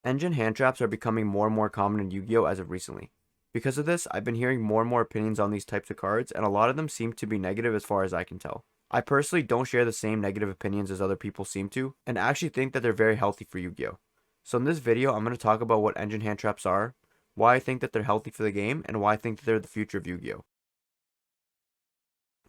Engine hand traps are becoming more and more common in Yu-Gi-Oh! As of recently. Because of this, I've been hearing more and more opinions on these types of cards, and a lot of them seem to be negative as far as I can tell. I personally don't share the same negative opinions as other people seem to, and actually think that they're very healthy for Yu-Gi-Oh! So in this video, I'm going to talk about what engine hand traps are, why I think that they're healthy for the game, and why I think that they're the future of Yu-Gi-Oh!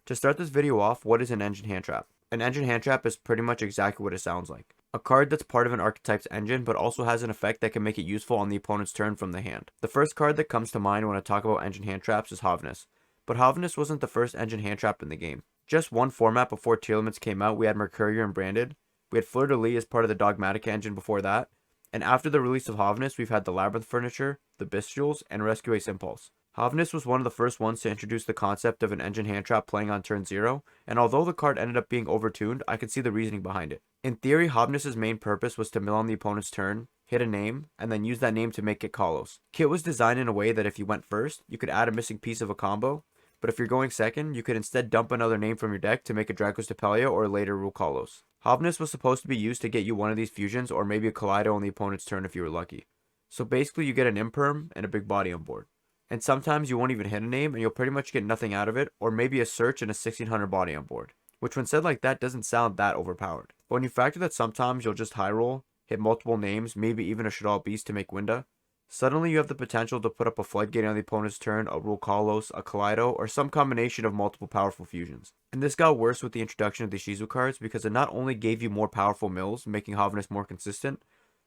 To start this video off, what is an engine hand trap? An engine hand trap is pretty much exactly what it sounds like. A card that's part of an archetype's engine, but also has an effect that can make it useful on the opponent's turn from the hand. The first card that comes to mind when I talk about engine hand traps is Havnus. But Havnus wasn't the first engine hand trap in the game. Just one format before tier limits came out, we had Mercurier and Branded. We had Fleur de Lis as part of the Dogmatic engine before that. And after the release of Havnus, we've had the Labyrinth Furniture, the Bestials, and Rescue Ace Impulse. Havnus was one of the first ones to introduce the concept of an engine hand trap playing on turn 0, and although the card ended up being overtuned, I can see the reasoning behind it. In theory, Havnus' main purpose was to mill on the opponent's turn, hit a name, and then use that name to make it Kalos. Kit was designed in a way that if you went first, you could add a missing piece of a combo, but if you're going second, you could instead dump another name from your deck to make a Dracos Depelia or later rule Kalos. Havnus was supposed to be used to get you one of these fusions or maybe a Kaleido on the opponent's turn if you were lucky. So basically you get an Imperm and a big body on board. And sometimes you won't even hit a name and you'll pretty much get nothing out of it, or maybe a search and a 1600 body on board. Which when said like that doesn't sound that overpowered. But when you factor that sometimes you'll just high roll, hit multiple names, maybe even a Shaddoll Beast to make Winda, suddenly you have the potential to put up a Floodgate on the opponent's turn, a Rule Kalos, a Kaleido, or some combination of multiple powerful fusions. And this got worse with the introduction of the Shizu cards because it not only gave you more powerful mills, making Havnus more consistent,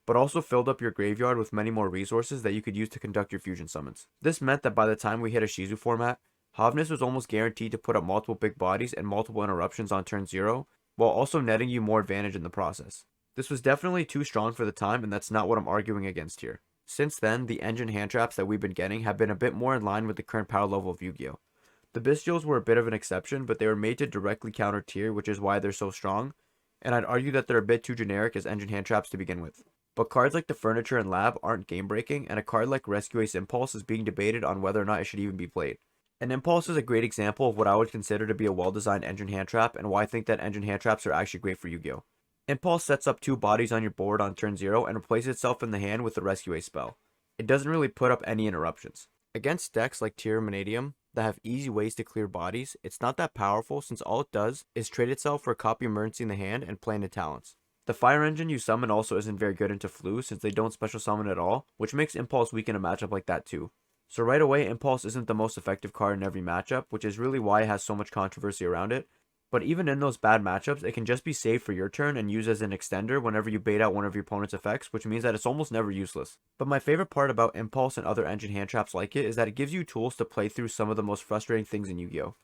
but also filled up your graveyard with many more resources that you could use to conduct your fusion summons. This meant that by the time we hit a Shizu format, Havnus was almost guaranteed to put up multiple big bodies and multiple interruptions on turn 0, while also netting you more advantage in the process. This was definitely too strong for the time, and that's not what I'm arguing against here. Since then, the engine hand traps that we've been getting have been a bit more in line with the current power level of Yu-Gi-Oh! The Bestials were a bit of an exception, but they were made to directly counter tier, which is why they're so strong, and I'd argue that they're a bit too generic as engine hand traps to begin with. But cards like the Furniture and Lab aren't game breaking, and a card like Rescue Ace Impulse is being debated on whether or not it should even be played. An Impulse is a great example of what I would consider to be a well-designed engine hand trap, and why I think that engine hand traps are actually great for Yu-Gi-Oh! Impulse sets up 2 bodies on your board on turn 0 and replaces itself in the hand with the Rescue Ace spell. It doesn't really put up any interruptions. Against decks like Tier Manadium that have easy ways to clear bodies, it's not that powerful since all it does is trade itself for a copy emergency in the hand and play into talents. The Fire Engine you summon also isn't very good into Flu since they don't special summon at all, which makes Impulse weak in a matchup like that too. So right away, Impulse isn't the most effective card in every matchup, which is really why it has so much controversy around it. But even in those bad matchups, it can just be saved for your turn and used as an extender whenever you bait out one of your opponent's effects, which means that it's almost never useless. But my favorite part about Impulse and other engine hand traps like it is that it gives you tools to play through some of the most frustrating things in Yu-Gi-Oh!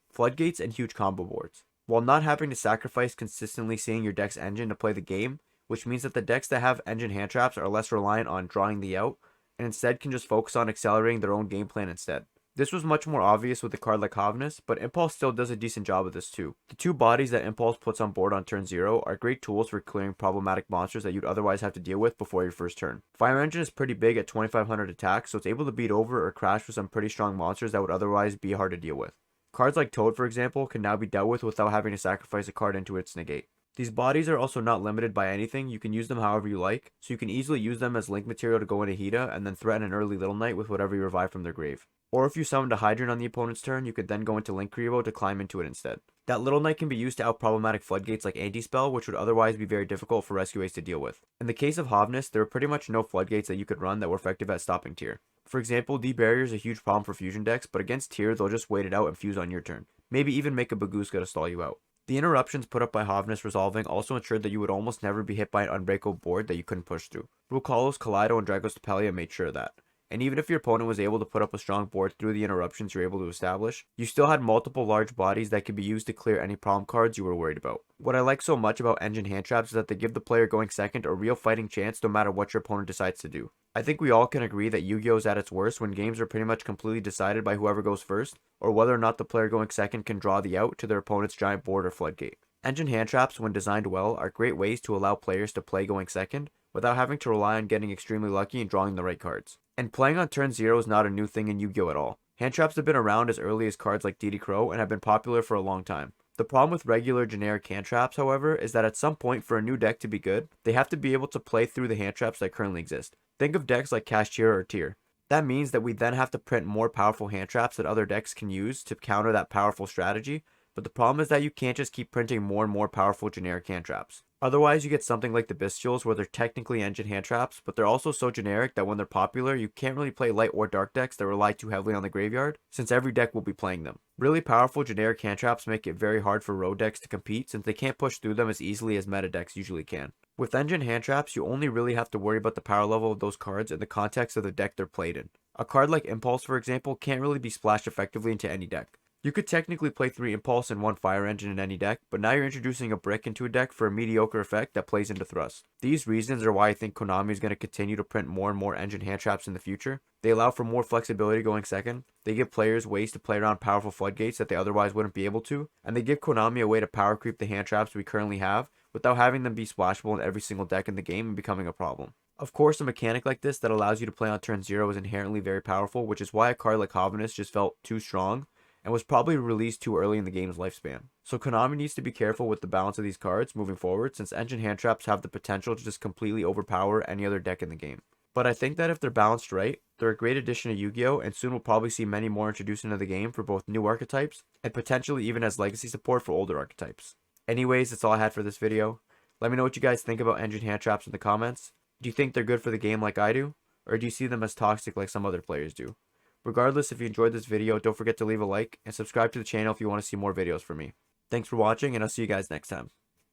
Floodgates and huge combo boards, while not having to sacrifice consistently seeing your deck's engine to play the game, which means that the decks that have engine hand traps are less reliant on drawing the out, and instead can just focus on accelerating their own game plan instead. This was much more obvious with a card like Havnus, but Impulse still does a decent job of this too. The 2 bodies that Impulse puts on board on turn 0 are great tools for clearing problematic monsters that you'd otherwise have to deal with before your first turn. Fire Engine is pretty big at 2500 attack, so it's able to beat over or crash with some pretty strong monsters that would otherwise be hard to deal with. Cards like Toad, for example, can now be dealt with without having to sacrifice a card into its negate. These bodies are also not limited by anything, you can use them however you like, so you can easily use them as link material to go into Hida and then threaten an early Little Knight with whatever you revive from their grave. Or if you summoned a Hydrant on the opponent's turn, you could then go into Link Kuriboh to climb into it instead. That Little Knight can be used to out problematic floodgates like Anti-Spell, which would otherwise be very difficult for Rescue Ace to deal with. In the case of Havnus, there were pretty much no floodgates that you could run that were effective at stopping tier. For example, D-Barrier is a huge problem for fusion decks, but against tier, they'll just wait it out and fuse on your turn. Maybe even make a Baguska to stall you out. The interruptions put up by Havnus resolving also ensured that you would almost never be hit by an unbreakable board that you couldn't push through. Rukalos, Kaleido, and Dragos Depelia made sure of that. And even if your opponent was able to put up a strong board through the interruptions you're able to establish, you still had multiple large bodies that could be used to clear any problem cards you were worried about. What I like so much about engine hand traps is that they give the player going second a real fighting chance no matter what your opponent decides to do. I think we all can agree that Yu-Gi-Oh! Is at its worst when games are pretty much completely decided by whoever goes first, or whether or not the player going second can draw the out to their opponent's giant board or floodgate. Engine hand traps, when designed well, are great ways to allow players to play going second, without having to rely on getting extremely lucky and drawing the right cards. And playing on turn 0 is not a new thing in Yu-Gi-Oh! At all. Hand traps have been around as early as cards like DD Crow and have been popular for a long time. The problem with regular generic hand traps, however, is that at some point for a new deck to be good, they have to be able to play through the hand traps that currently exist. Think of decks like Cashier or Tier. That means that we then have to print more powerful hand traps that other decks can use to counter that powerful strategy, but the problem is that you can't just keep printing more and more powerful generic hand traps. Otherwise, you get something like the Bestials where they're technically engine hand traps, but they're also so generic that when they're popular, you can't really play light or dark decks that rely too heavily on the graveyard, since every deck will be playing them. Really powerful generic hand traps make it very hard for road decks to compete since they can't push through them as easily as meta decks usually can. With engine hand traps, you only really have to worry about the power level of those cards in the context of the deck they're played in. A card like Impulse, for example, can't really be splashed effectively into any deck. You could technically play 3 Impulse and 1 Fire Engine in any deck, but now you're introducing a brick into a deck for a mediocre effect that plays into Thrust. These reasons are why I think Konami is going to continue to print more and more engine hand traps in the future. They allow for more flexibility going second, they give players ways to play around powerful floodgates that they otherwise wouldn't be able to, and they give Konami a way to power creep the hand traps we currently have without having them be splashable in every single deck in the game and becoming a problem. Of course, a mechanic like this that allows you to play on turn 0 is inherently very powerful, which is why a card like Hovinus just felt too strong and was probably released too early in the game's lifespan. So Konami needs to be careful with the balance of these cards moving forward, since engine hand traps have the potential to just completely overpower any other deck in the game. But I think that if they're balanced right, they're a great addition to Yu-Gi-Oh! And soon we'll probably see many more introduced into the game for both new archetypes, and potentially even as legacy support for older archetypes. Anyways, that's all I had for this video. Let me know what you guys think about engine hand traps in the comments. Do you think they're good for the game like I do? Or do you see them as toxic like some other players do? Regardless, if you enjoyed this video, don't forget to leave a like and subscribe to the channel if you want to see more videos from me. Thanks for watching, and I'll see you guys next time.